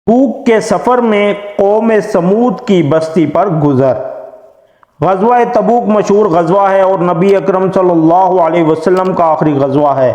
तबूक के सफ़र में कौम समूद की बस्ती पर गुजर। ग़ज़वा तबूक मशहूर ग़ज़वा है और नबी अकरम सल्लल्लाहु अलैहि वसल्लम का आखिरी ग़ज़वा है।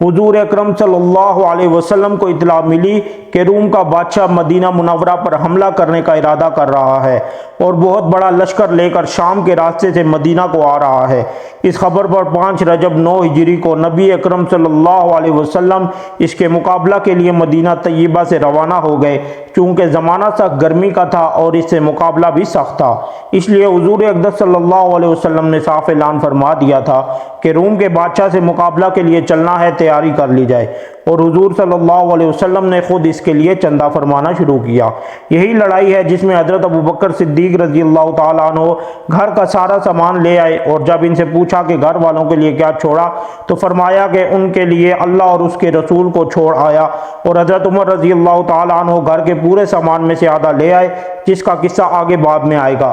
हुज़ूर अकरम सल्लल्लाहु अलैहि वसल्लम को इत्तला मिली कि रूम का बादशाह मदीना मुनव्वरा पर हमला करने का इरादा कर रहा है और बहुत बड़ा लश्कर लेकर शाम के रास्ते से मदीना को आ रहा है। इस खबर पर 5 रजब 9 हिजरी को नबी अकरम सल्लल्लाहु अलैहि वसल्लम इसके मुकाबला के लिए मदीना तैयबा से रवाना हो गए। चूँकि ज़माना सख्त गर्मी का था और इससे मुकाबला भी सख्त था, इसलिए हुज़ूर अक़दस सल्लल्लाहु अलैहि वसल्लम ने साफ ऐलान फरमा दिया था कि रूम के बादशाह से मुकाबला के लिए चलना है, तैयारी कर ली जाए। और हुज़ूर सल्लल्लाहु अलैहि वसल्लम ने खुद इसके लिए चंदा फरमाना शुरू किया। यही लड़ाई है जिसमें हज़रत अबू बकर सिद्दीक़ रज़ी अल्लाह तआला अन्हु घर का सारा सामान ले आए और जब इनसे पूछा कि घर वालों के लिए क्या छोड़ा, तो फरमाया कि उनके लिए अल्लाह और उसके रसूल को छोड़ आया। और हज़रत उमर रज़ी अल्लाह तआला अन्हु घर के पूरे सामान में से आधा ले आए, जिसका किस्सा आगे बाद में आएगा।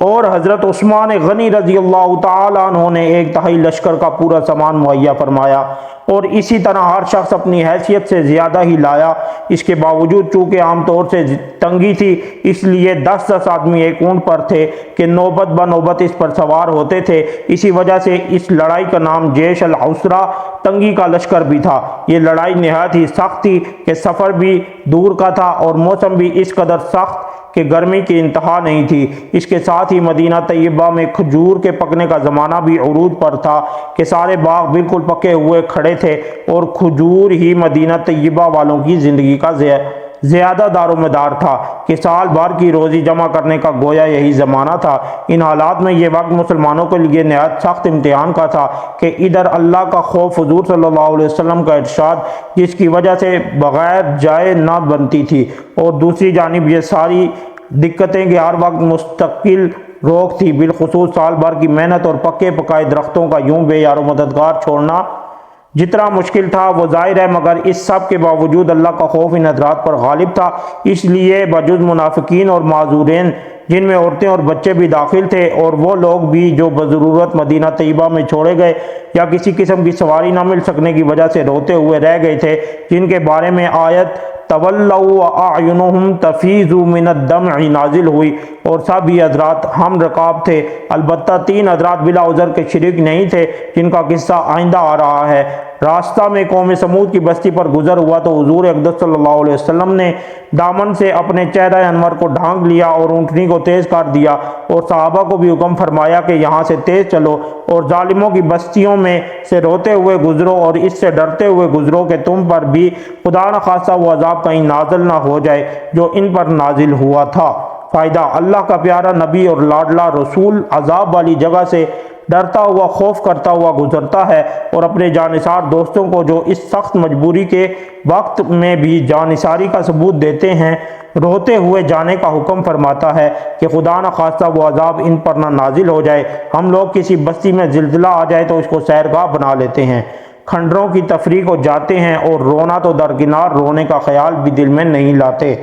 और हज़रत उस्मान गनी रज़ी अल्लाह तआला अन्हु ने 1/3 लश्कर का पूरा सामान मुहैया फरमाया। और इसी तरह हर शख्स अपनी हैसियत से ज़्यादा ही लाया। इसके बावजूद चूँकि आमतौर से तंगी थी, इसलिए 10-10 आदमी एक ऊँट पर थे कि नौबत ब नौबत इस पर सवार होते थे। इसी वजह से इस लड़ाई का नाम जैश अल उसरा, तंगी का लश्कर भी था। ये लड़ाई नहायत ही सख्त थी कि सफ़र भी दूर का था और मौसम भी इस कदर सख्त कि गर्मी की इंतहा नहीं थी। इसके साथ ही मदीना तैयबा में खजूर के पकने का ज़माना भी उरूज पर था कि सारे बाग बिल्कुल पके हुए खड़े थे और खजूर ही मदीना तैयबा वालों की ज़िंदगी का ज़्यादा दारोमदार था कि साल भर की रोज़ी जमा करने का गोया यही ज़माना था। इन हालात में ये वक्त मुसलमानों के लिए नहायत सख्त इम्तिहान का था कि इधर अल्लाह का खौफ, हुज़ूर सल्लल्लाहु अलैहि वसल्लम का इरशाद जिसकी वजह से बग़ैर जाए ना बनती थी, और दूसरी जानिब ये सारी दिक्कतें कि हर वक्त मुस्तकिल रोक थी। बिलखुसूस साल भर की मेहनत और पक्के पकाए दरख्तों का यूं बेयारो मददगार छोड़ना जितना मुश्किल था वो जाहिर है, मगर इस सब के बावजूद अल्लाह का खौफ इन हज़रात पर गालिब था। इसलिए बजुज़ मुनाफिकीन और माजूरीन, जिनमें औरतें और बच्चे भी दाखिल थे, और वो लोग भी जो बज़रूरत मदीना तैयबा में छोड़े गए या किसी किस्म की सवारी ना मिल सकने की वजह से रोते हुए रह गए थे, जिनके बारे में आयत तवल्लऊ अयुनुहुम तफीज़ु मिनद्दम'i नाजिल हुई। और सब ही हज़रात हम रकाब थे, अलबत्ता 3 हज़रात बिला उज़र के शरीक नहीं थे, जिनका किस्सा आइंदा आ रहा है। रास्ता में कौम समूद की बस्ती पर गुजर हुआ तो हुज़ूर अक़दस सल्लल्लाहु अलैहि वसल्लम ने दामन से अपने चेहरा अनवर को ढांक लिया और ऊँटनी को तेज़ कर दिया और सहाबा को भी हुक्म फरमाया कि यहाँ से तेज़ चलो और जालिमों की बस्तियों में से रोते हुए गुजरो और इससे डरते हुए गुजरो कि तुम पर भी खुदा न खासा वो अज़ाब कहीं नाजिल ना हो जाए जो इन पर नाजिल हुआ था। फ़ायदा, अल्लाह का प्यारा नबी और लाडला रसूल अज़ाब वाली जगह से डरता हुआ, खौफ करता हुआ गुजरता है और अपने जानिसार दोस्तों को जो इस सख्त मजबूरी के वक्त में भी जानिसारी का सबूत देते हैं, रोते हुए जाने का हुक्म फरमाता है कि खुदा न खास्ता वो अज़ाब इन पर ना नाजिल हो जाए। हम लोग किसी बस्ती में ज़िलज़िला आ जाए तो इसको सैरगाह बना लेते हैं, खंडरों की तफरीक को जाते हैं और रोना तो दरकिनार, रोने का ख्याल भी दिल में नहीं लाते।